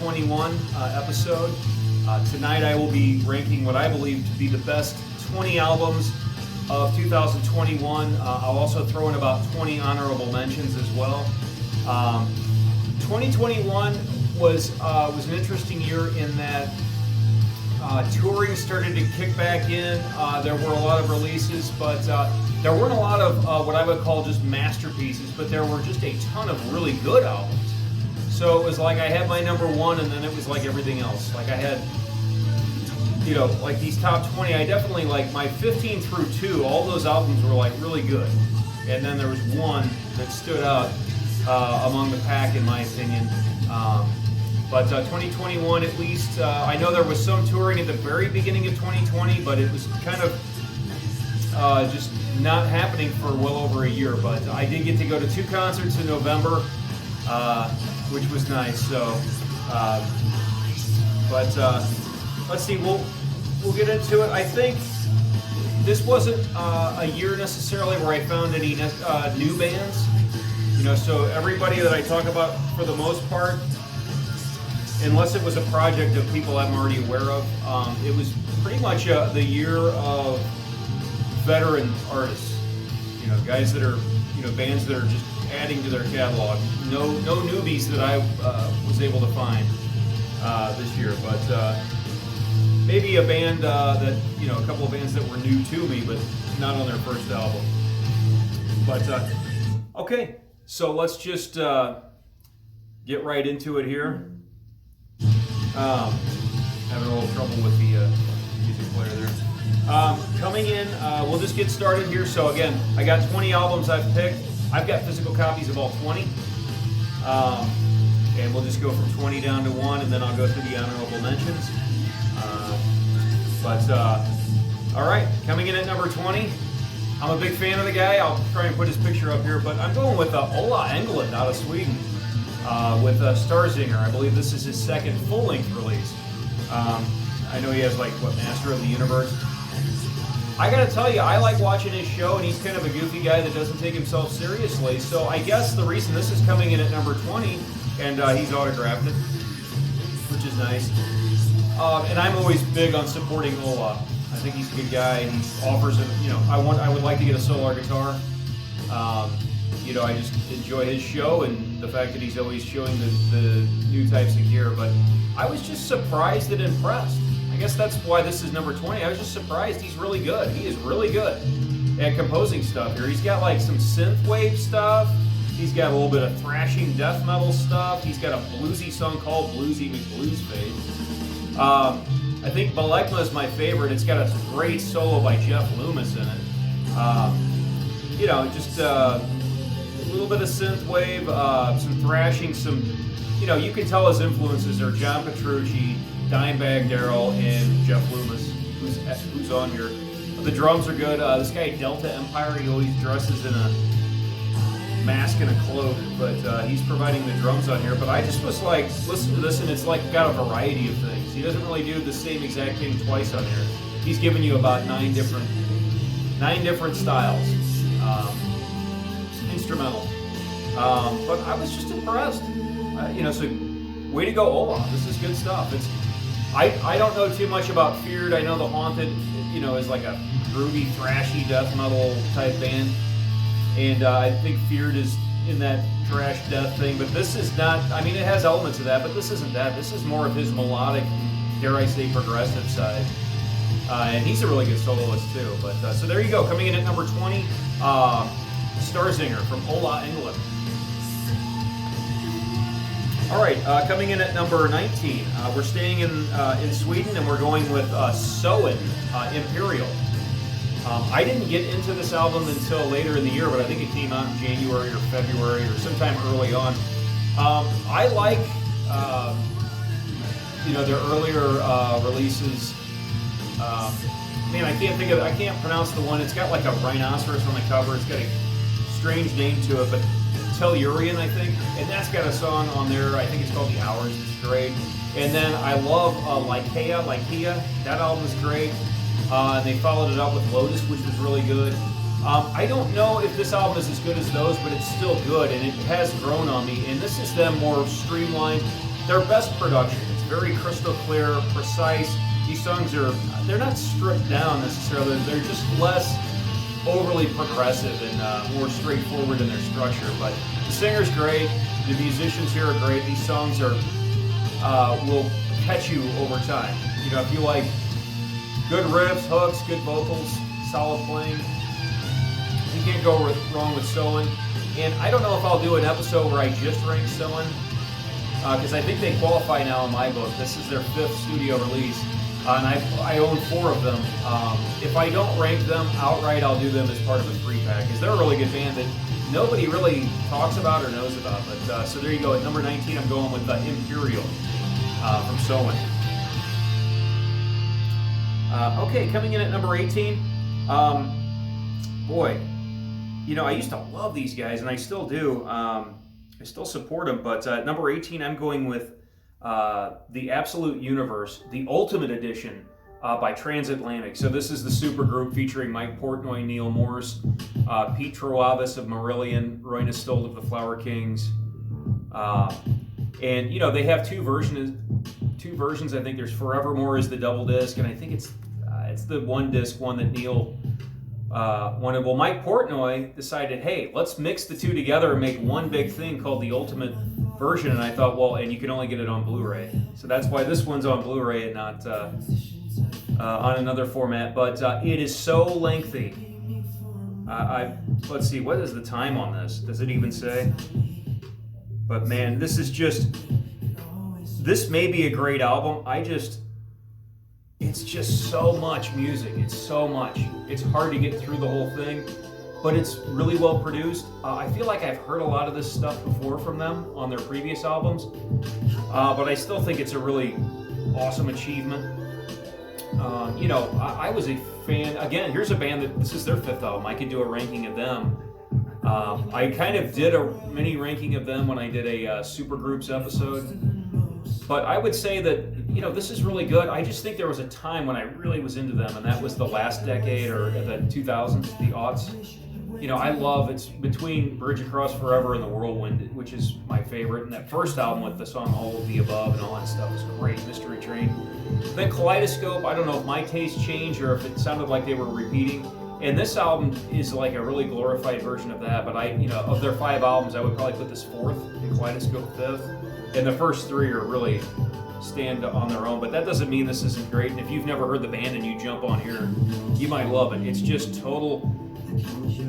2021 episode. Tonight I will be ranking what I believe to be the best 20 albums of 2021. I'll also throw in about 20 honorable mentions as well. 2021 was an interesting year in that touring started to kick back in. There were a lot of releases, but there weren't a lot of what I would call just masterpieces, but there were just a ton of really good albums. So it was like I had my number one, and then it was like everything else. Like I had, like these top 20, I definitely like my 15 through 2, all those albums were like really good. And then there was one that stood out among the pack, in my opinion. But 2021, at least, I know there was some touring at the very beginning of 2020, but it was kind of just not happening for well over a year. But I did get to go to 2 concerts in November, which was nice. So, let's see, we'll get into it. I think this wasn't a year necessarily where I found any new bands. So everybody that I talk about, for the most part, unless it was a project of people I'm already aware of, it was pretty much the year of veteran artists. Guys that are, bands that are just adding to their catalog. No newbies that I was able to find this year, but maybe a band that, a couple of bands that were new to me, but not on their first album. But, okay, so let's just get right into it here. Having a little trouble with the music player there. Coming in, we'll just get started here. So again, I got 20 albums I've picked. I've got physical copies of all 20. And we'll just go from 20 down to 1, and then I'll go through the honorable mentions. All right, coming in at number 20. I'm a big fan of the guy. I'll try and put his picture up here, but I'm going with Ola Englund out of Sweden. With Starzinger. I believe this is his second full-length release. I know he has Master of the Universe. I gotta tell you, I like watching his show, and he's kind of a goofy guy that doesn't take himself seriously. So I guess the reason this is coming in at number 20, and he's autographed it, which is nice. And I'm always big on supporting Ola. I think he's a good guy, and he offers it. I would like to get a Solar guitar. I just enjoy his show and the fact that he's always showing the new types of gear. But I was just surprised and impressed. I guess that's why this is number 20. I was just surprised. He's really good. He is really good at composing stuff here. He's got some synthwave stuff. He's got a little bit of thrashing death metal stuff. He's got a bluesy song called Bluesy McBluesface. I think Belegma is my favorite. It's got a great solo by Jeff Loomis in it. Just a little bit of synthwave, some thrashing, you can tell his influences are John Petrucci, Dimebag Darrell, and Jeff Loomis, who's on here. The drums are good. This guy Delta Empire, he always dresses in a mask and a cloak, but he's providing the drums on here. But I just was listen to this, and it's got a variety of things. He doesn't really do the same exact thing twice on here. He's giving you about 9 different styles. Instrumental. But I was just impressed. So way to go, Ola. This is good stuff. I don't know too much about Feared. I know The Haunted, is like a groovy, thrashy death metal type band. And I think Feared is in that thrash death thing. But this is not, it has elements of that, but this isn't that. This is more of his melodic, dare I say, progressive side. And he's a really good soloist too. But so there you go. Coming in at number 20. Starzinger from Ola Englund. All right, coming in at number 19, we're staying in Sweden, and we're going with Soen Imperial. I didn't get into this album until later in the year, but I think it came out in January or February or sometime early on. I like their earlier releases. I can't pronounce the one. It's got a rhinoceros on the cover. It's got a strange name to it, but Tellurian, I think, and that's got a song on there. I think it's called The Hours. It's great. And then I love Lycia. That album is great. And they followed it up with Lotus, which was really good. I don't know if this album is as good as those, but it's still good, and it has grown on me. And this is them more streamlined. their best production. It's very crystal clear, precise. These songs they're not stripped down necessarily. They're just less overly progressive and more straightforward in their structure. But the singer's great. The musicians here are great. These songs will catch you over time. You know, if you like good riffs, hooks, good vocals, solid playing, you can't go wrong with Soen. And I don't know if I'll do an episode where I just rank Soen, because I think they qualify now in my book. This is their 5th studio release, and I own 4 of them. If I don't rank them outright, I'll do them as part of a 3-pack, because they're a really good band that nobody really talks about or knows about. But so there you go. At number 19, I'm going with Imperial from Soen. Okay, coming in at number 18, boy, you know, I used to love these guys, and I still do. I still support them, but number 18, I'm going with The Absolute Universe, the Ultimate Edition by Transatlantic. So this is the supergroup featuring Mike Portnoy, Neil Morse, Pete Trewavas of Marillion, Roy Nistold of the Flower Kings. And, you know, they have two versions. I think there's Forevermore is the double disc, and I think it's the one disc one that Neil wanted. Well, Mike Portnoy decided, hey, let's mix the two together and make one big thing called the Ultimate version. And I thought, well, and you can only get it on Blu-ray, so that's why this one's on Blu-ray and not on another format. But it is so lengthy. Let's see, what is the time on this? Does it even say? But man, this may be a great album. It's just so much music. It's so much. It's hard to get through the whole thing, but it's really well produced. I feel like I've heard a lot of this stuff before from them on their previous albums, but I still think it's a really awesome achievement. You know, I was a fan. Again, here's a band that this is their 5th album. I could do a ranking of them. I kind of did a mini ranking of them when I did a Supergroups episode. But I would say that, you know, this is really good. I just think there was a time when I really was into them, and that was the last decade, or the 2000s, the aughts. You know, I love, it's between Bridge Across Forever and The Whirlwind, which is my favorite. And that first album with the song All of the Above and all that stuff was great, Mystery Train. Then Kaleidoscope, I don't know if my taste changed or if it sounded like they were repeating. And this album is like a really glorified version of that. But you know, of their 5 albums, I would probably put this 4th and Kaleidoscope 5th. And the first 3 are really stand on their own, but that doesn't mean this isn't great. And if you've never heard the band and you jump on here, you might love it. It's just total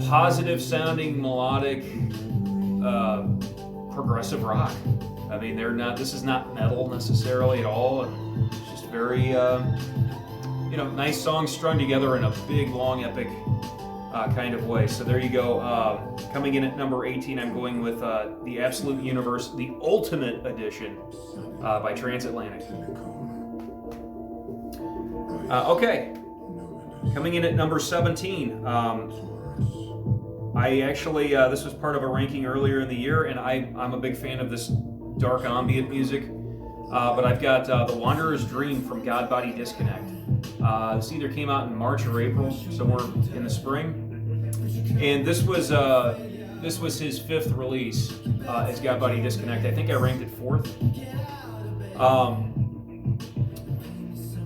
positive sounding, melodic, progressive rock. I mean, this is not metal necessarily at all, and it's just very, you know, nice songs strung together in a big, long, epic kind of way. So there you go. Coming in at number 18, I'm going with The Absolute Universe, the Ultimate Edition by Transatlantic. Okay, coming in at number 17. I actually, this was part of a ranking earlier in the year, and I'm a big fan of this dark ambient music. But I've got The Wanderer's Dream from God Body Disconnect. This either came out in March or April, somewhere in the spring. And this was his 5th release as God Body Disconnect. I think I ranked it 4th.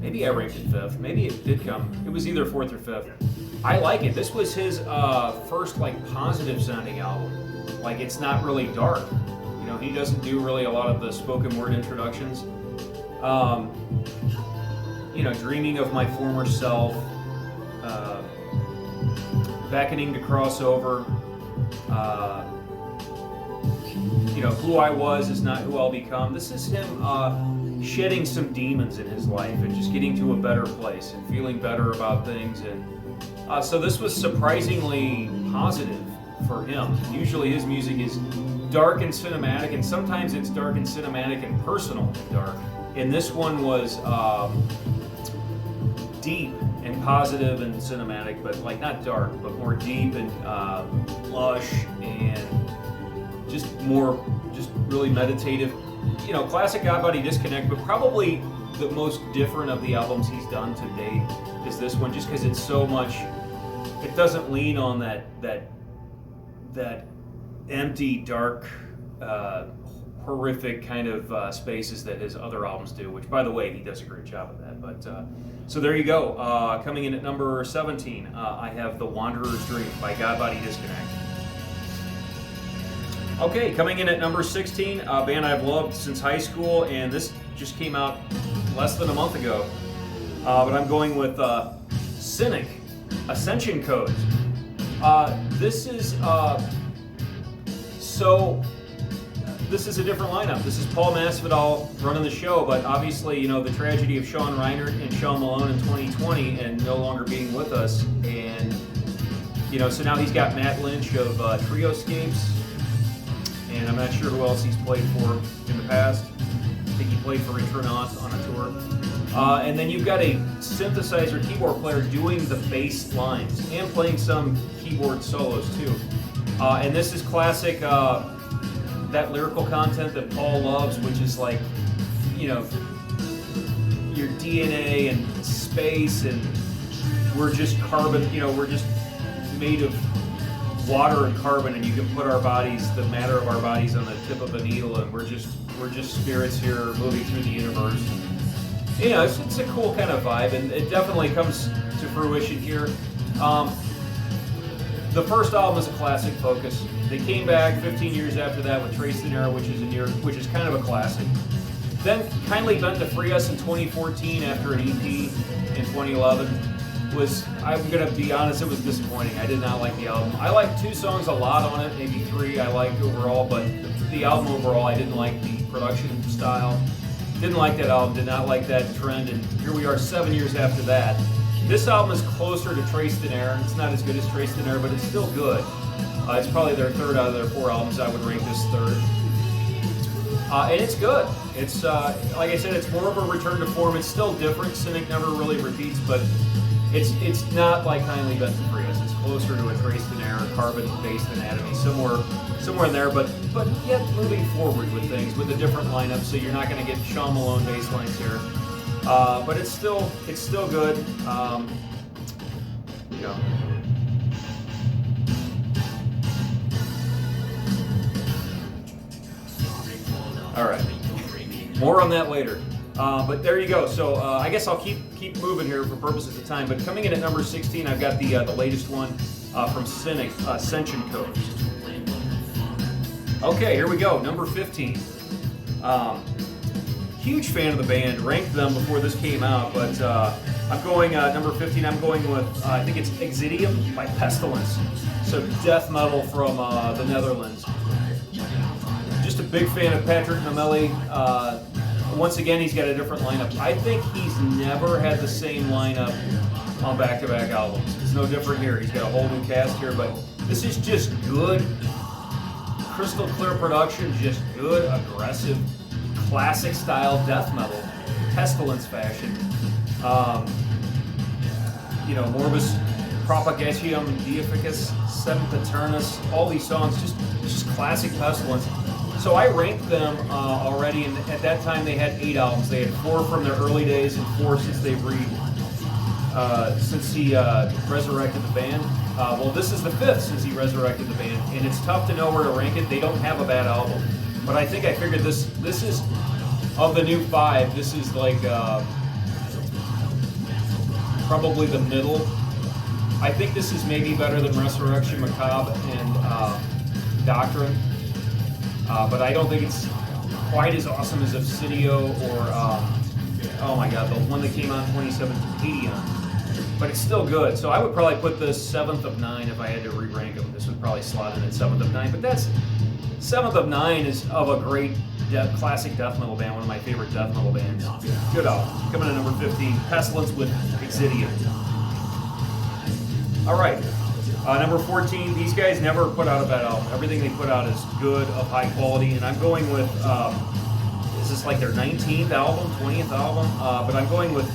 Maybe I ranked it 5th. Maybe it did come. It was either 4th or 5th. I like it. This was his first like positive sounding album. Like, it's not really dark. You know, he doesn't do really a lot of the spoken word introductions. You know, Dreaming of My Former Self, Beckoning to Crossover, you know, Who I Was Is Not Who I'll Become. This is him shedding some demons in his life and just getting to a better place and feeling better about things. And so this was surprisingly positive for him. Usually his music is dark and cinematic, and sometimes it's dark and cinematic and personal and dark. And this one was deep and positive and cinematic, but like not dark, but more deep and lush and just really meditative. You know, classic God Body Disconnect, but probably the most different of the albums he's done to date is this one, just because it's so much. It doesn't lean on that empty, dark, horrific kind of spaces that his other albums do, which, by the way, he does a great job of that. But so there you go. Coming in at number 17, I have The Wanderer's Dream by Godbody Disconnect. Okay, coming in at number 16, a band I've loved since high school, and this just came out less than a month ago. But I'm going with Cynic, Ascension Codes. This is This is a different lineup. This is Paul Masvidal running the show, but obviously, you know, the tragedy of Sean Reinert and Sean Malone in 2020 and no longer being with us. And, you know, so now he's got Matt Lynch of Trioscapes, and I'm not sure who else he's played for in the past. I think he played for Returnaut on a tour. And then you've got a synthesizer keyboard player doing the bass lines and playing some keyboard solos too. And this is classic, that lyrical content that Paul loves, which is like, you know, your DNA and space, and we're just carbon, you know, we're just made of water and carbon, and you can put our bodies, the matter of our bodies, on the tip of a needle, and we're just spirits here moving through the universe. You know, it's a cool kind of vibe, and it definitely comes to fruition here. The first album is a classic focus. They came back 15 years after that with Trace the Narrow, which is kind of a classic. Then Kindly Bent to Free Us in 2014 after an EP in 2011 was, I'm gonna be honest, it was disappointing. I did not like the album. I liked 2 songs a lot on it, maybe 3 I liked overall, but the album overall, I didn't like the production style. Didn't like that album, did not like that trend, and here we are 7 years after that. This album is closer to Trace the Narrow. It's not as good as Trace the Narrow, but it's still good. It's probably their 3rd out of their 4 albums. I would rank this 3rd. And it's good. It's, like I said, it's more of a return to form. It's still different. Cynic never really repeats, but it's not like Kindly Bent to Free Us. It's closer to a Trace the Narrow, carbon-based Anatomy, somewhere in there, but yet moving forward with things, with a different lineup, so you're not going to get Sean Malone bass lines here. But it's still good. You know. All right, more on that later. But there you go. So I guess I'll keep moving here for purposes of time. But coming in at number 16, I've got the latest one from Cynic, Ascension Codes. Okay, here we go. Number 15. Huge fan of the band. Ranked them before this came out, but I'm going number 15. I'm going with I think it's Exidium by Pestilence. So death metal from the Netherlands. Just a big fan of Patrick Mamelli. Once again, he's got a different lineup. I think he's never had the same lineup on back-to-back albums. It's no different here. He's got a whole new cast here, but this is just good, crystal clear production, just good, aggressive, classic style death metal, Pestilence fashion. You know, Morbus Propagatium Deificus, Sempiternus, all these songs, just classic Pestilence. So I ranked them already, and at that time they had 8 albums. They had 4 from their early days and 4 since he resurrected the band. Well, this is the 5th since he resurrected the band, and it's tough to know where to rank it. They don't have a bad album, but I think I figured this is, of the new 5, this is like probably the middle. I think this is maybe better than Resurrection Macabre and Doctrine. But I don't think it's quite as awesome as Obsidio or, oh my god, the one that came out in 2017, Hadeon. But it's still good. So I would probably put this 7th of 9 if I had to re-rank them. This would probably slot in at 7th of 9. But that's, 7th of 9 is of a great classic death metal band, one of my favorite death metal bands. Good album. Coming in at number 15, Pestilence with Exidium. All right. Number 14, these guys never put out a bad album. Everything they put out is good, of high quality, and I'm going with, is this like their 19th album, 20th album? But I'm going with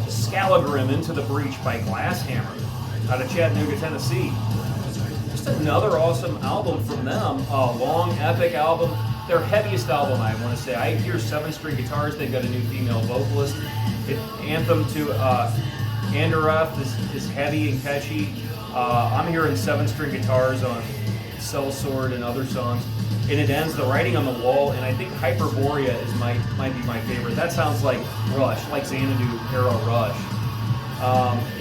Scalagrim, Into the Breach by Glasshammer out of Chattanooga, Tennessee. Just another awesome album from them, a long, epic album. Their heaviest album, I want to say. I hear 7-string guitars. They've got a new female vocalist. Anthem to Andoreth is heavy and catchy. I'm hearing 7-string guitars on Cell Sword and other songs. and it ends the writing on the wall, and I think Hyperborea might be my favorite. That sounds like Rush, like Xanadu era Rush.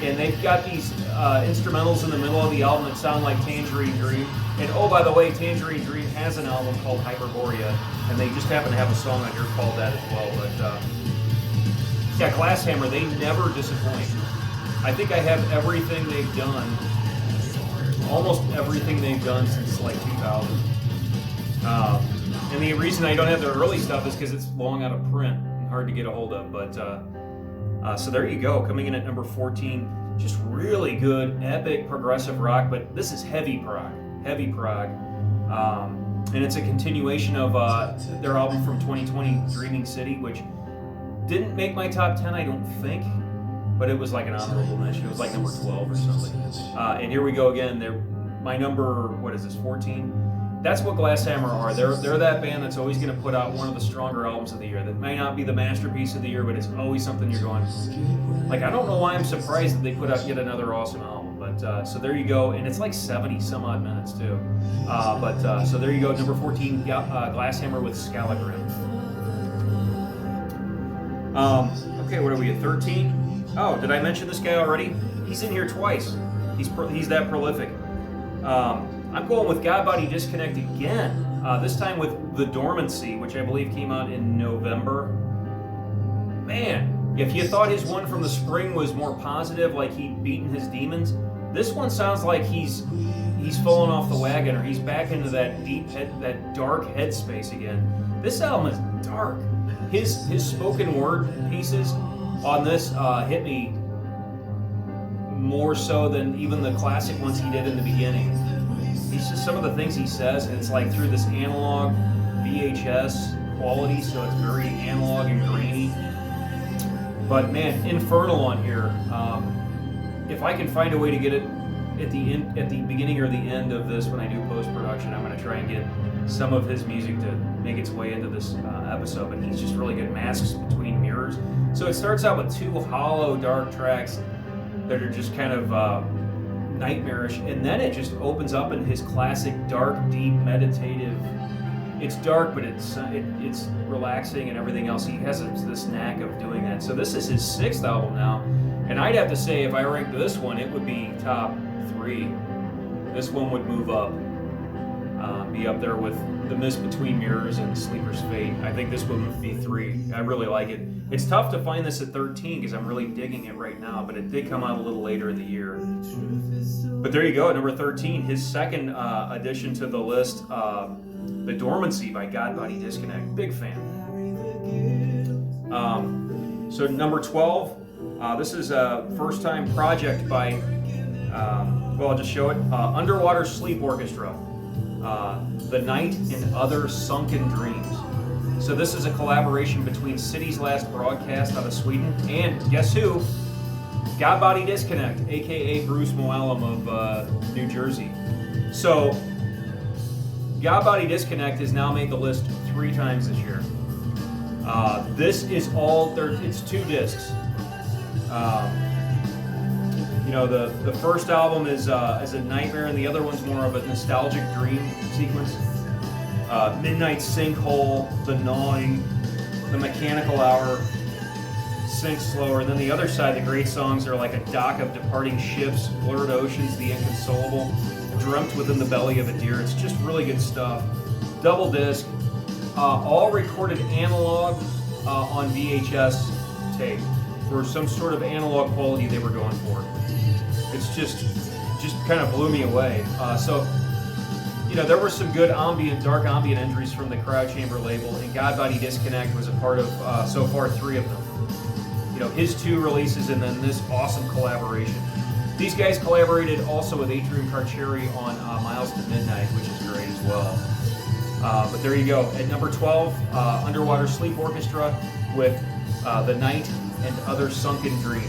And they've got these instrumentals in the middle of the album that sound like Tangerine Dream. And oh, by the way, Tangerine Dream has an album called Hyperborea, and they just happen to have a song on here called that as well. But yeah, Glasshammer, they never disappoint. I think I have everything they've done, almost everything they've done since like 2000. And the reason I don't have their early stuff is because it's long out of print and hard to get a hold of. But so there you go, coming in at number 14. Just really good, epic progressive rock, but this is heavy prog. And it's a continuation of their album from 2020, Dreaming City, which didn't make my top 10, I don't think, but it was like an honorable mention. It was like number 12 or something. And here we go again. My number, 14? That's what Glasshammer are. They're that band that's always going to put out one of the stronger albums of the year. That may not be the masterpiece of the year, but it's always something you're going, like, I don't know why I'm surprised that they put out yet another awesome album. But so there you go, and it's like 70 some odd minutes too. So there you go, number 14, Glasshammer with Scalagrim. Okay, what are we at, 13? Oh, did I mention this guy already? He's in here twice. He's that prolific. I'm going with God Body Disconnect again, this time with The Dormancy, which I believe came out in November. Man, if you thought his one from the spring was more positive, like he'd beaten his demons, this one sounds like he's fallen off the wagon, or he's back into that dark headspace again. This album is dark. His spoken word pieces on this hit me more so than even the classic ones he did in the beginning. He's just, some of the things he says, and it's like through this analog VHS quality, so it's very analog and grainy. But man, Infernal on here. If I can find a way to get it at the beginning or the end of this when I do post-production, I'm going to try and get some of his music to make its way into this episode. But he's just really good. Masks Between Mirrors. So it starts out with two hollow, dark tracks that are just kind of nightmarish, and then it just opens up in his classic dark, deep, meditative. It's dark, but it's relaxing and everything else. He has this knack of doing that. So this is his 6th album now, and I'd have to say if I ranked this one, it would be top 3. This one would move up, be up there with The Mist Between Mirrors and Sleeper's Fate. I think this one would be 3. I really like it. It's tough to find this at 13 because I'm really digging it right now, but it did come out a little later in the year. But there you go, at number 13, his second addition to the list, The Dormancy by God Body Disconnect. Big fan. So number 12, this is a first-time project by, I'll just show it, Underwater Sleep Orchestra. The Night and Other Sunken Dreams. So this is a collaboration between City's Last Broadcast out of Sweden and, guess who? God Body Disconnect, aka Bruce Moallem of New Jersey. So God Body Disconnect has now made the list 3 times this year. This is it's 2 discs. The first album is a nightmare, and the other one's more of a nostalgic dream sequence. Midnight Sinkhole, The Gnawing, The Mechanical Hour, Sink Slower, and then the other side, the great songs are like A Dock of Departing Ships, Blurred Oceans, The Inconsolable, Dreamt Within the Belly of a Deer. It's just really good stuff. Double disc, all recorded analog on VHS tape for some sort of analog quality they were going for. It's just kind of blew me away. There were some good dark ambient entries from the Crowd Chamber label, and God Body Disconnect was a part of, so far, 3 of them. His 2 releases and then this awesome collaboration. These guys collaborated also with Atrium Carcieri on Miles to Midnight, which is great as well. But there you go. At number 12, Underwater Sleep Orchestra with The Night and Other Sunken Dreams.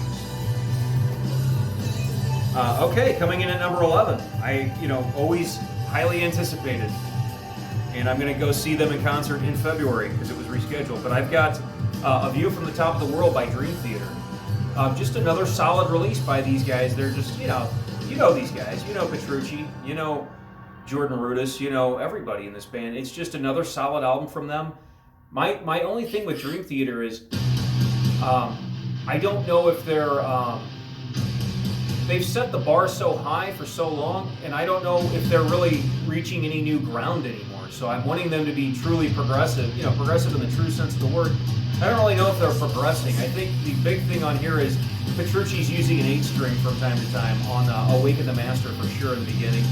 Okay, coming in at number 11. Always highly anticipated. And I'm going to go see them in concert in February because it was rescheduled. But I've got A View from the Top of the World by Dream Theater. Just another solid release by these guys. They're just, you know these guys. You know Petrucci. You know Jordan Rudess, you know, everybody in this band. It's just another solid album from them. My only thing with Dream Theater is I don't know if they've set the bar so high for so long, and I don't know if they're really reaching any new ground anymore. So I'm wanting them to be truly progressive, you know, progressive in the true sense of the word. I don't really know if they're progressing. I think the big thing on here is Petrucci's using an 8-string from time to time on Awaken the Master for sure in the beginning.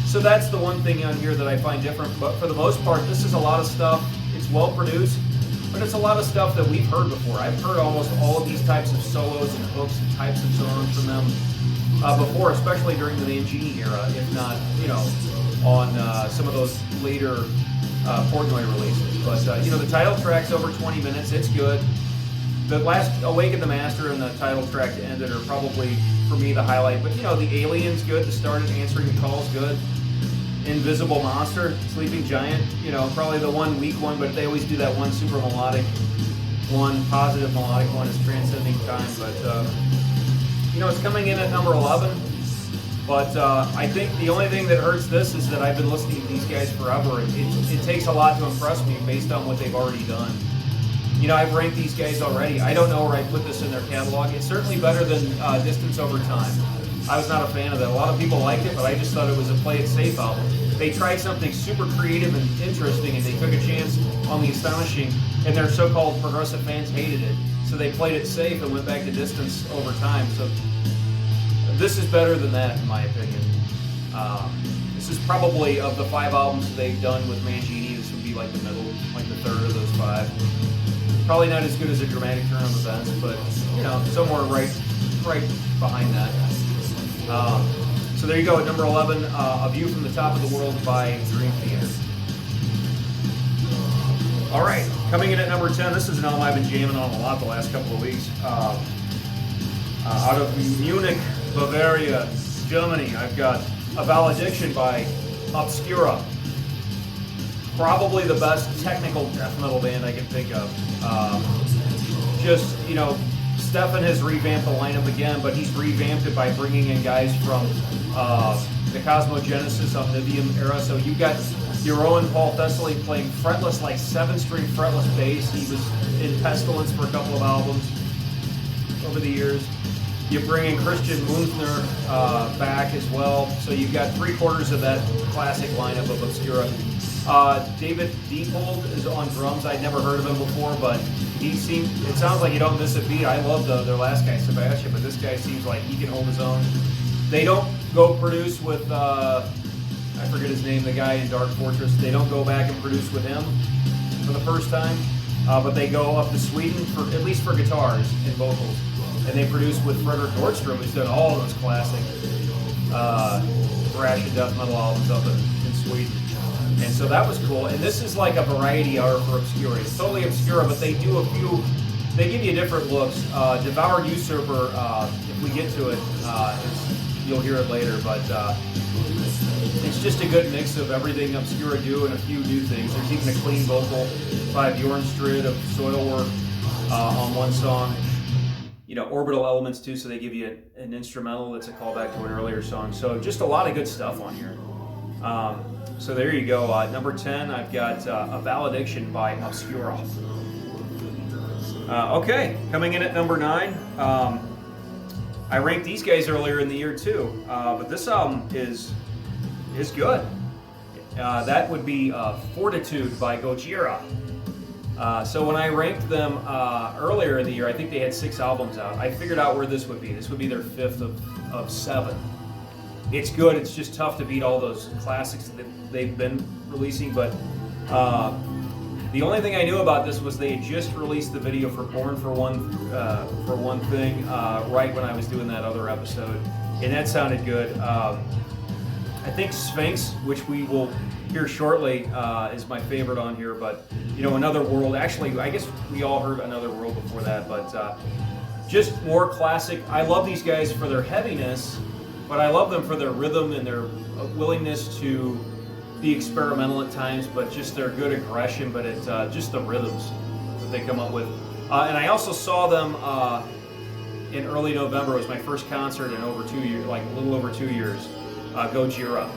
So that's the one thing on here that I find different. But for the most part, this is a lot of stuff. It's well produced, but it's a lot of stuff that we've heard before. I've heard almost all of these types of solos and hooks and types of songs from them before, especially during the Mangini era, if not, you know, on some of those later Portnoy releases. But, you know, the title track's over 20 minutes. It's good. The last Awaken the Master and the title track to end it are probably, for me, the highlight. But, you know, the Alien's good to start it. Answering the Call's good. Invisible Monster, Sleeping Giant, you know, probably the one weak one, but they always do that one super melodic one, positive melodic one is Transcending Time. But, you know, it's coming in at number 11. But I think the only thing that hurts this is that I've been listening to these guys forever. It takes a lot to impress me based on what they've already done. You know, I've ranked these guys already. I don't know where I put this in their catalog. It's certainly better than Distance Over Time. I was not a fan of that. A lot of people liked it, but I just thought it was a play it safe album. They tried something super creative and interesting, and they took a chance on the astonishing, and their so-called progressive fans hated it. So they played it safe and went back to Distance Over Time. So this is better than that, in my opinion. This is probably, of the 5 albums they've done with Mangini, this would be like the middle, like the third of those 5. Probably not as good as A Dramatic Turn of Events, but, you know, somewhere right behind that. So there you go, at number 11, A View from the Top of the World by Dream Theater. All right, coming in at number 10, this is an album I've been jamming on a lot the last couple of weeks. Out of Munich, Bavaria, Germany, I've got A Valediction by Obscura. Probably the best technical death metal band I can think of. Just, you know, Stefan has revamped the lineup again, but he's revamped it by bringing in guys from the Cosmogenesis Omnivium era. So you got your own Paul Thessaly playing fretless, like 7-string fretless bass. He was in Pestilence for a couple of albums over the years. You bring in Christian Munzner back as well. So you've got 3/4 of that classic lineup of Obscura. David Diepold is on drums. I'd never heard of him before, but it sounds like you don't miss a beat. I love their last guy, Sebastian, but this guy seems like he can hold his own. They don't go produce with, I forget his name, the guy in Dark Fortress. They don't go back and produce with him for the first time, but they go up to Sweden, at least for guitars and vocals. And they produce with Fredrik Nordstrom, who's done all of those classic thrash and death metal albums up in Sweden. And so that was cool. And this is like a variety hour for Obscura. It's totally Obscura, but they do they give you different looks. Devoured Usurper, if we get to it, you'll hear it later, but it's just a good mix of everything Obscura do and a few new things. There's even a clean vocal by Bjorn Strid of Soilwork on one song. You know, Orbital Elements too, so they give you an instrumental that's a callback to an earlier song. So just a lot of good stuff on here. So there you go. Number 10, I've got A Valediction by Obscura. Okay, coming in at number 9. I ranked these guys earlier in the year too, but this album is good. That would be Fortitude by Gojira. So when I ranked them earlier in the year, I think they had 6 albums out. I figured out where this would be. This would be their 5th of 7. It's good. It's just tough to beat all those classics that they've been releasing. But the only thing I knew about this was they had just released the video for Born for One Thing right when I was doing that other episode, and that sounded good. I think Sphinx, which we will hear shortly, is my favorite on here. But you know, Another World. Actually, I guess we all heard Another World before that. But just more classic. I love these guys for their heaviness. But I love them for their rhythm and their willingness to be experimental at times, but just their good aggression, but it's just the rhythms that they come up with. And I also saw them in early November. It was my first concert in over 2 years, like a little over 2 years, Gojira.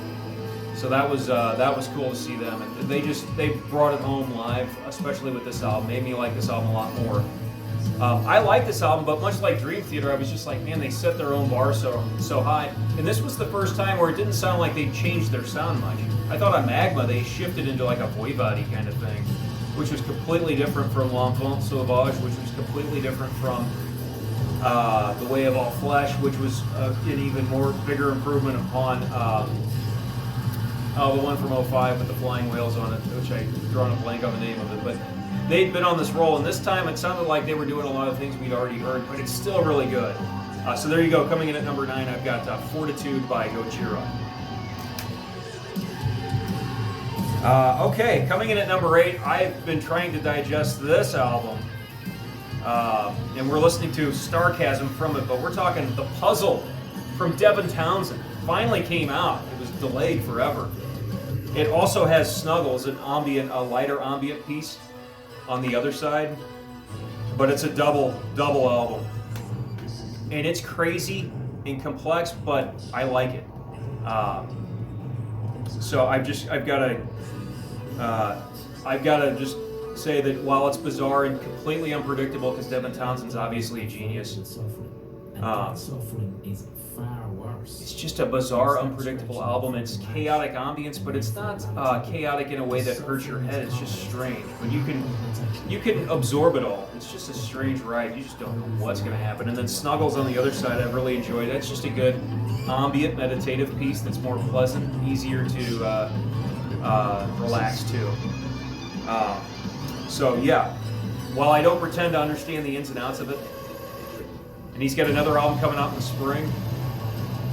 So that was cool to see them, and they brought it home live, especially with this album. Made me like this album a lot more. I like this album, but much like Dream Theater, I was just like, man, they set their own bar so high. And this was the first time where it didn't sound like they changed their sound much. I thought on Magma they shifted into like a voivody kind of thing, which was completely different from L'Enfant Sauvage, which was completely different from The Way of All Flesh, which was an even more bigger improvement upon the one from '05 with the flying whales on it, which I've drawn a blank on the name of it. But they'd been on this roll, and this time it sounded like they were doing a lot of things we'd already heard, but it's still really good. So there you go. Coming in at number 9, I've got Fortitude by Gojira. Okay, coming in at number 8, I've been trying to digest this album, and we're listening to Starchasm from it, but we're talking The Puzzle from Devin Townsend. Finally came out. It was delayed forever. It also has Snuggles, a lighter ambient piece on the other side, but it's a double album, and it's crazy and complex, but I like it. So I've got to just say that while it's bizarre and completely unpredictable, because Devin Townsend's obviously a genius, it's just a bizarre, unpredictable album. It's chaotic ambience, but it's not chaotic in a way that hurts your head. It's just strange. But you can absorb it all. It's just a strange ride. You just don't know what's going to happen. And then Snuggles on the other side, I've really enjoyed. That's just a good ambient, meditative piece that's more pleasant, easier to relax to. So yeah, while I don't pretend to understand the ins and outs of it, and he's got another album coming out in the spring.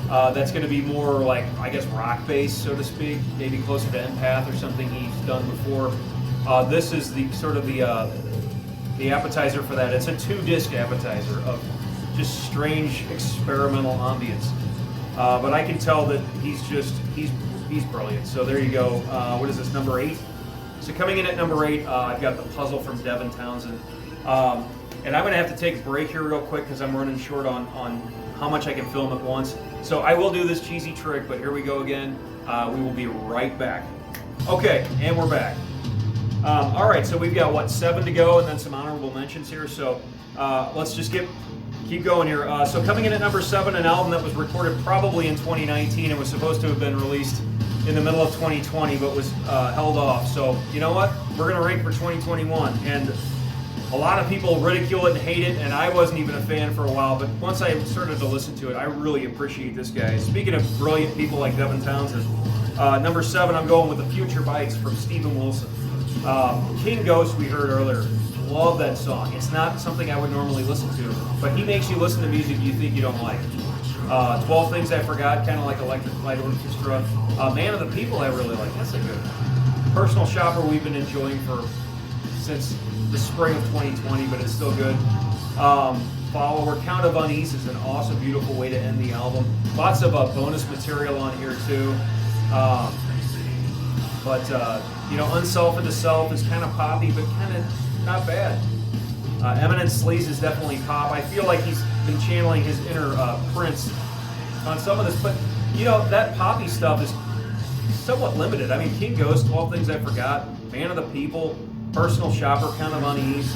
That's going to be more like, I guess, rock-based, so to speak, maybe closer to Empath or something he's done before. This is the sort of the appetizer for that. It's a 2-disc appetizer of just strange experimental ambience. But I can tell that he's brilliant. So there you go. What is this, number 8? So coming in at number 8, I've got The Puzzle from Devin Townsend. And I'm going to have to take a break here real quick because I'm running short on how much I can film at once. So I will do this cheesy trick, but here we go again. We will be right back. Okay, and we're back. All right, so we've got, 7 to go, and then some honorable mentions here. So let's just keep going here. So coming in at number 7, an album that was recorded probably in 2019 and was supposed to have been released in the middle of 2020, but was held off. So you know what? We're going to rank for 2021. And a lot of people ridicule it and hate it, and I wasn't even a fan for a while, but once I started to listen to it, I really appreciate this guy. Speaking of brilliant people like Devin Townsend, number 7, I'm going with The Future Bites from Steven Wilson. King Ghost, we heard earlier. Love that song. It's not something I would normally listen to, but he makes you listen to music you think you don't like. 12 Things I Forgot, kind of like Electric Light Orchestra. Man of the People, I really like. That's a good one. Personal Shopper, we've been enjoying since the spring of 2020, but it's still good. Follower, Count of Unease is an awesome, beautiful way to end the album. Lots of bonus material on here too. Unself to Self is kind of poppy, but kind of not bad. Eminent Sleaze is definitely pop. I feel like he's been channeling his inner Prince on some of this, but that poppy stuff is somewhat limited. I mean, King Ghost, 12 Things I Forgot, Man of the People, Personal Shopper, Count of Unease.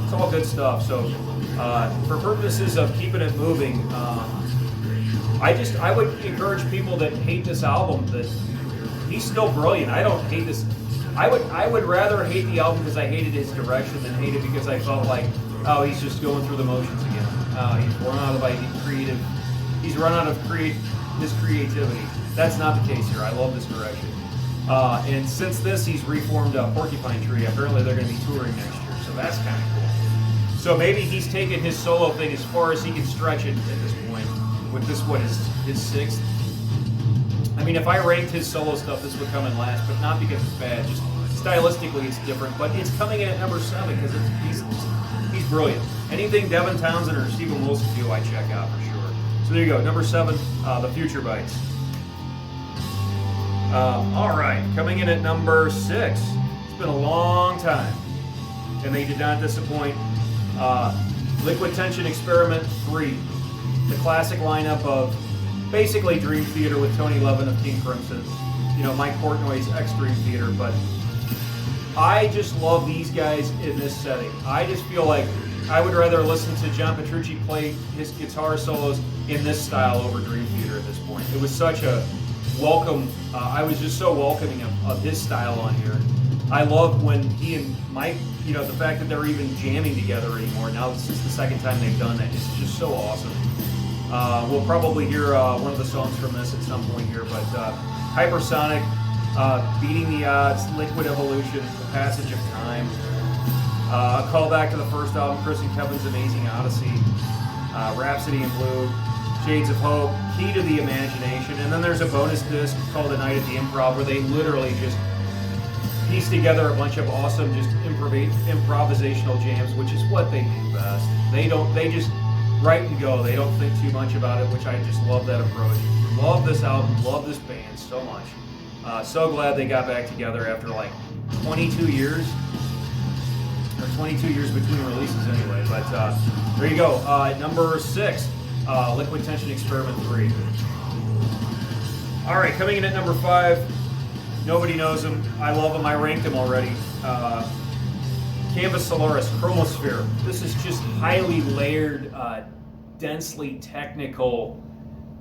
It's all good stuff. So, for purposes of keeping it moving, I would encourage people that hate this album that he's still brilliant. I don't hate this. I would rather hate the album because I hated his direction than hate it because I felt like, oh, he's just going through the motions again. He's run out of creative. He's run out of his creativity. That's not the case here. I love this direction. And since this, he's reformed Porcupine Tree. Apparently, they're going to be touring next year, so that's kind of cool. So maybe he's taken his solo thing as far as he can stretch it at this point. With this, his 6th? I mean, if I ranked his solo stuff, this would come in last, but not because it's bad. Just stylistically, it's different. But it's coming in at number 7 because he's brilliant. Anything Devin Townsend or Steven Wilson do, I check out for sure. So there you go, number 7, The Future Bites. All right, coming in at number 6. It's been a long time, and they did not disappoint. Liquid Tension Experiment 3, the classic lineup of basically Dream Theater with Tony Levin of King Crimson. Mike Portnoy's Extreme Theater, but I just love these guys in this setting. I just feel like I would rather listen to John Petrucci play his guitar solos in this style over Dream Theater at this point. It was such a welcome, I was just so welcoming of his style on here. I love when he and Mike, the fact that they're even jamming together anymore. Now this is the second time they've done that. It's just so awesome. We'll probably hear one of the songs from this at some point here, but Hypersonic, Beating the Odds, Liquid Evolution, The Passage of Time, a callback to the first album, Chris and Kevin's Amazing Odyssey, Rhapsody in Blue, Shades of Hope, Key to the Imagination, and then there's a bonus disc called A Night at the Improv where they literally just piece together a bunch of awesome just improvisational jams, which is what they do best. They just write and go. They don't think too much about it, which I just love that approach. Love this album, love this band so much. So glad they got back together after like 22 years. Or 22 years between releases anyway. But there you go. Number 6, Liquid Tension Experiment 3. All right, coming in at number 5. Nobody knows him. I love him. I ranked him already. Canvas Solaris, Chromosphere. This is just highly layered, densely technical,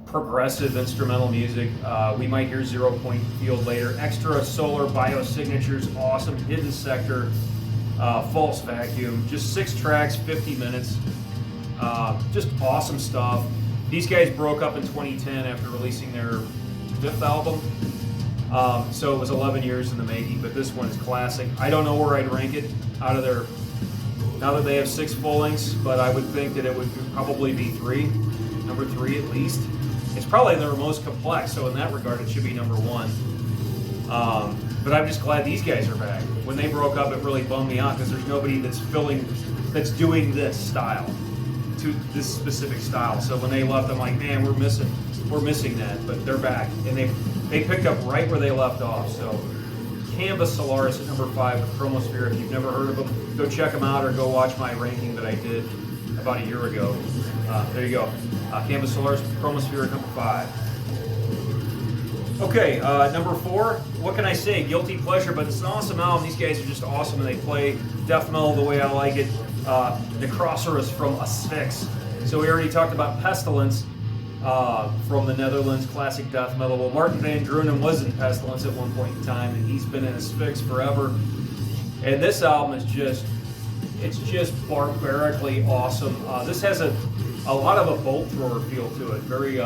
progressive instrumental music. We might hear Zero Point Field later. Extra Solar Biosignatures, awesome. Hidden Sector, False Vacuum. Just 6 tracks, 50 minutes. Just awesome stuff. These guys broke up in 2010 after releasing their 5th album. So it was 11 years in the making, but this one's classic. I don't know where I'd rank it out of their, now that they have 6 full lengths, but I would think that it would probably be 3, number 3 at least. It's probably their most complex, so in that regard it should be number 1. But I'm just glad these guys are back. When they broke up, it really bummed me out because there's nobody that's doing this style, to this specific style. So when they left, I'm like, man, we're missing that, but they're back, and they picked up right where they left off. So Canvas Solaris at number 5 with Chromosphere. If you've never heard of them, go check them out or go watch my ranking that I did about a year ago. There you go. Canvas Solaris with Chromosphere at number 5. Okay, number 4, what can I say? Guilty Pleasure, but it's an awesome album. These guys are just awesome, and they play death metal the way I like it. Necrosaurus from Asphyx. So we already talked about Pestilence from the Netherlands, classic death metal. Well, Martin Van Drunen was in Pestilence at one point in time, and he's been in Asphyx forever. And this album is just barbarically awesome. This has a lot of a bolt thrower feel to it, very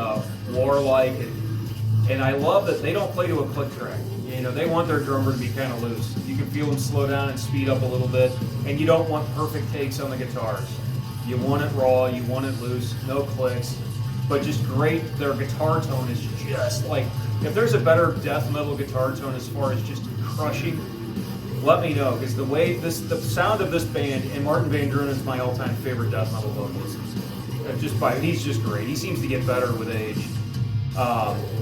warlike, and I love that they don't play to a click track. They want their drummer to be kind of loose. You can feel them slow down and speed up a little bit, and you don't want perfect takes on the guitars. You want it raw, you want it loose, no clicks, but just great. Their guitar tone is just like, if there's a better death metal guitar tone as far as just crushing, let me know, because the sound of this band, and Martin Van Drunen is my all-time favorite death metal vocalist. He's just great. He seems to get better with age.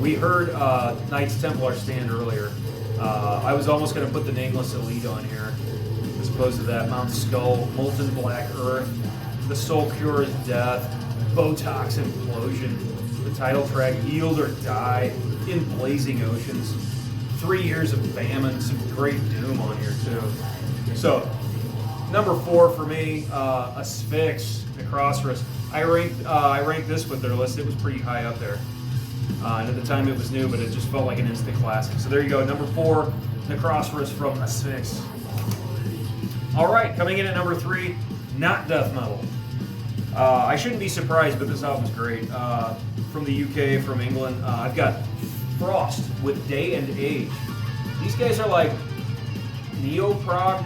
We heard Knights Templar Stand earlier. I was almost going to put the Nameless Elite on here, as opposed to that. Mount Skull, Molten Black Earth, The Soul Cure is Death, Botox Implosion, the title track Yield or Die, In Blazing Oceans, 3 Years of Famine, some great doom on here too. So, number 4 for me, Asphyx, Necrosaurus. I ranked this with their list. It was pretty high up there. And at the time it was new, but it just felt like an instant classic. So there you go, number 4, Necrosaurus from Asphyx. All right, coming in at number 3, not death metal. I shouldn't be surprised, but this album's great. From the UK, from England, I've got Frost with Day and Age. These guys are like neo-prog,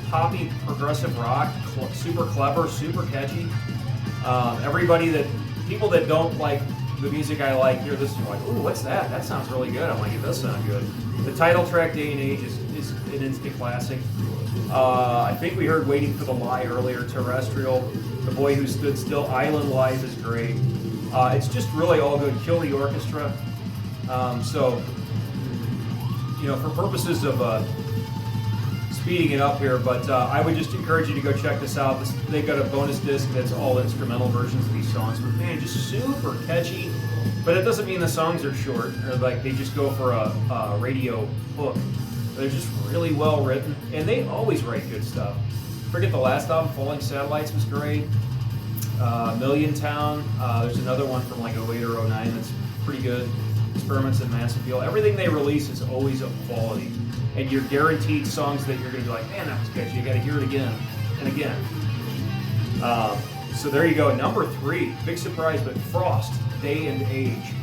poppy, progressive rock, super clever, super catchy. People that don't like the music I like hear this and you're like, ooh, what's that? That sounds really good. I'm like, it does sound good. The title track, Day and Age, is an instant classic. I think we heard Waiting for the Lie earlier, Terrestrial, The Boy Who Stood Still, Island Life is great. It's just really all good. Kill the Orchestra. For purposes of speeding it up here, but I would just encourage you to go check this out. They've got a bonus disc that's all instrumental versions of these songs, but man, just super catchy. But it doesn't mean the songs are short, or like they just go for a radio hook. They're just really well written, and they always write good stuff. Forget the last album, Falling Satellites was great. Million Town, there's another one from like 08 or 09 that's pretty good. Experiments in Mass Appeal. Everything they release is always of quality. And you're guaranteed songs that you're going to be like, man, that was catchy. You got to hear it again and again. So there you go. Number 3, big surprise, but Frost, Day and Age.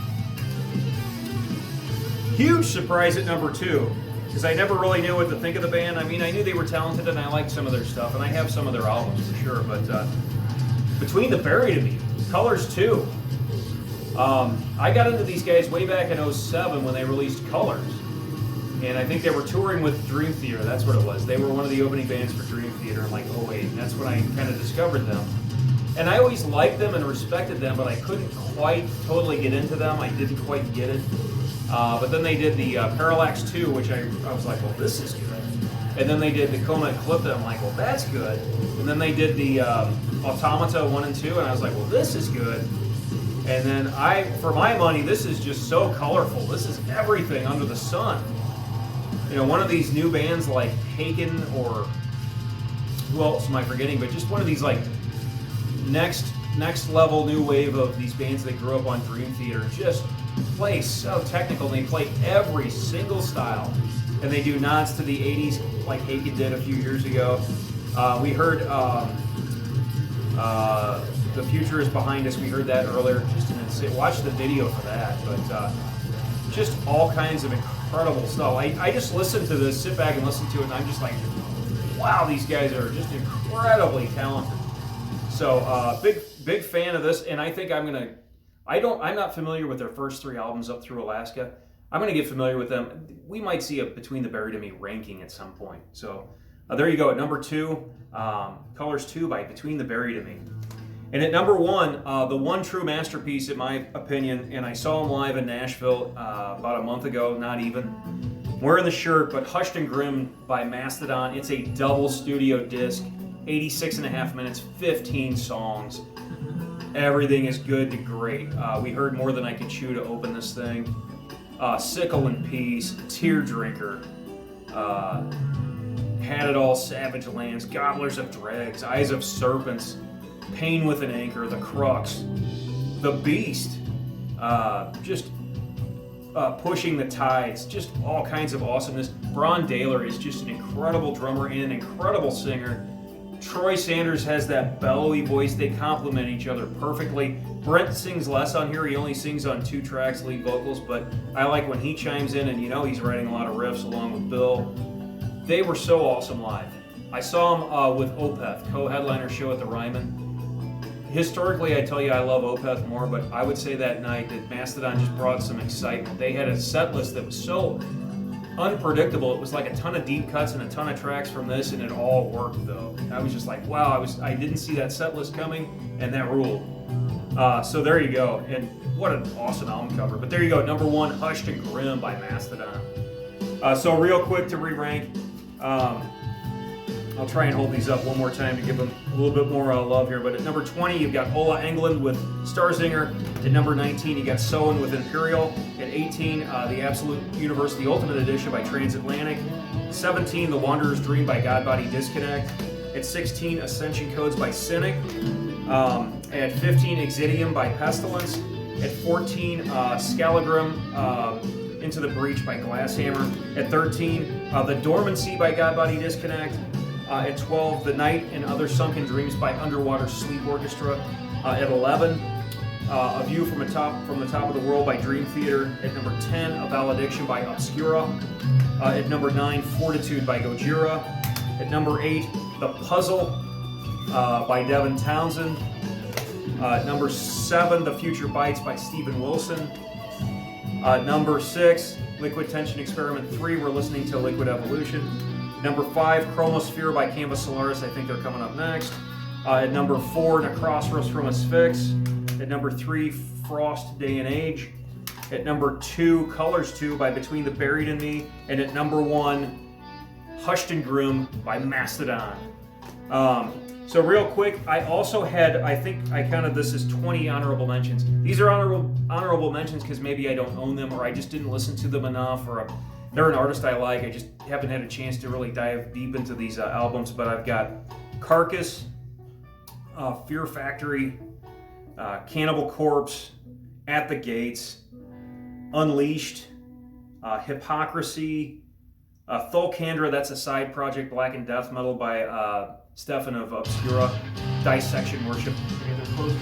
Huge surprise at number 2, because I never really knew what to think of the band. I mean, I knew they were talented and I liked some of their stuff, and I have some of their albums for sure, but Between the Buried and Me, Colors 2. I got into these guys way back in 07 when they released Colors. And I think they were touring with Dream Theater. That's what it was. They were one of the opening bands for Dream Theater in like 08. And that's when I kind of discovered them. And I always liked them and respected them, but I couldn't quite totally get into them. I didn't quite get it. But then they did the Parallax 2, which I was like, well, this is good. And then they did the Coma Eclipta. I'm like, well, that's good. And then they did the Automata 1 and 2, and I was like, well, this is good. And then for my money, this is just so colorful. This is everything under the sun. You know, one of these new bands like Haken, or who else am I forgetting? But just one of these like next level new wave of these bands that grew up on Dream Theater just play so technical. They play every single style, and they do nods to the 80s like Haken did a few years ago. We heard The Future Is Behind Us. We heard that earlier. Just watch the video for that. But just all kinds of incredible stuff. I just listen to this, sit back and listen to it, and I'm just like, wow, these guys are just incredibly talented. So big fan of this, and I think I'm not familiar with their first 3 albums up through Alaska. I'm gonna get familiar with them. We might see a Between the Buried and Me ranking at some point. So there you go. At number 2, Colors 2 by Between the Buried and Me. And at number 1, the one true masterpiece in my opinion, and I saw them live in Nashville about a month ago, not even. Wearing the shirt, but Hushed and Grim by Mastodon. It's a double studio disc, 86.5 minutes, 15 songs. Everything is good to great. We heard More Than I Could Chew to open this thing. Sickle in Peace, Tear Drinker, Had It All, Savage Lands, Gobblers of Dregs, Eyes of Serpents, Pain with an Anchor, The Crux, The Beast, just Pushing the Tides, just all kinds of awesomeness. Bron Daylor is just an incredible drummer and an incredible singer. Troy Sanders has that bellowy voice. They complement each other perfectly. Brent sings less on here. He only sings on 2 tracks, lead vocals, but I like when he chimes in, and you know he's writing a lot of riffs along with Bill. They were so awesome live. I saw them with Opeth, co-headliner show at the Ryman. Historically, I tell you I love Opeth more, but I would say that night that Mastodon just brought some excitement. They had a set list that was so unpredictable. It was like a ton of deep cuts and a ton of tracks from this, and it all worked though. I was just like, wow, I didn't see that set list coming, and that ruled. So there you go, and what an awesome album cover. But there you go, number 1, Hushed and Grim by Mastodon. So real quick to re-rank, I'll try and hold these up one more time to give them a little bit more love here. But at number 20, you've got Ola Englund with Starzinger. At number 19, you got Soen with Imperial. At 18, The Absolute Universe, the Ultimate Edition by Transatlantic. 17, The Wanderer's Dream by Godbody Disconnect. At 16, Ascension Codes by Cynic. At 15, Exidium by Pestilence. At 14, Scalagrim, Into the Breach by Glasshammer. At 13, The Dormancy by Godbody Disconnect. At 12, The Night and Other Sunken Dreams by Underwater Sleep Orchestra. At 11, A View from the Top of the World by Dream Theater. At number 10, A Valediction by Obscura. At number 9, Fortitude by Gojira. At number 8, The Puzzle by Devin Townsend. At number 7, The Future Bites by Steven Wilson. Number 6, Liquid Tension Experiment 3, we're listening to Liquid Evolution. Number 5, Chromosphere by Canvas Solaris, I think they're coming up next. At number 4, Necrosros from Asphyx. At number 3, Frost, Day and Age. At number 2, Colors 2 by Between the Buried and Me. And at number 1, Hushed and Groom by Mastodon. So real quick, I also had, I think I counted this as 20 honorable mentions. These are honorable mentions because maybe I don't own them, or I just didn't listen to them enough, or they're an artist I like. I just haven't had a chance to really dive deep into these albums. But I've got Carcass, Fear Factory, Cannibal Corpse, At the Gates, Unleashed, Hypocrisy, Thulkandra, that's a side project, Black and Death Metal by Stefan of Obscura, Dissection Worship. Okay, they're closer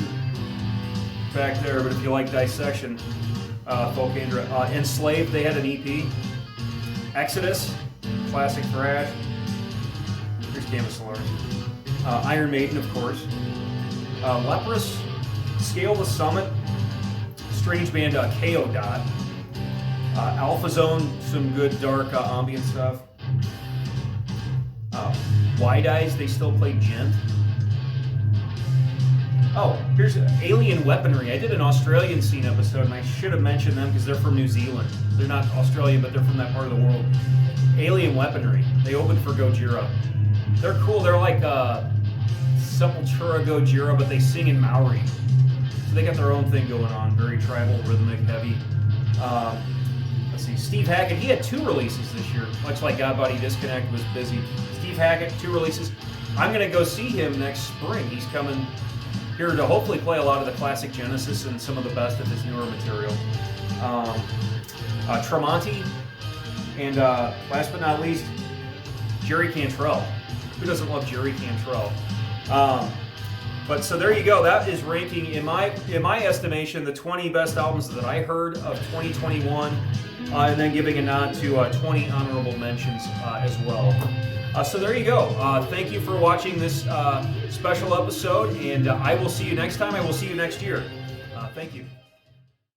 back there, but if you like Dissection, Thulkandra. Enslaved, they had an EP. Exodus, classic thrash. Here's Camus Solar. Iron Maiden, of course. Leprous, Scale the Summit, strange band KO Dot. Alpha Zone, some good dark ambient stuff. Wide Eyes, they still play Gent. Oh, here's Alien Weaponry. I did an Australian scene episode, and I should have mentioned them because they're from New Zealand. They're not Australian, but they're from that part of the world. Alien Weaponry. They opened for Gojira. They're cool. They're like Sepultura Gojira, but they sing in Maori. So they got their own thing going on. Very tribal, rhythmic, heavy. Let's see, Steve Hackett, he had 2 releases this year, much like Godbody Disconnect was busy. Steve Hackett, 2 releases. I'm going to go see him next spring. He's coming here to hopefully play a lot of the classic Genesis and some of the best of his newer material. Tremonti, and last but not least, Jerry Cantrell. Who doesn't love Jerry Cantrell? But so there you go. That is ranking, in my estimation, the 20 best albums that I heard of 2021, and then giving a nod to 20 honorable mentions as well. So there you go. Thank you for watching this special episode, and I will see you next time. I will see you next year. Thank you.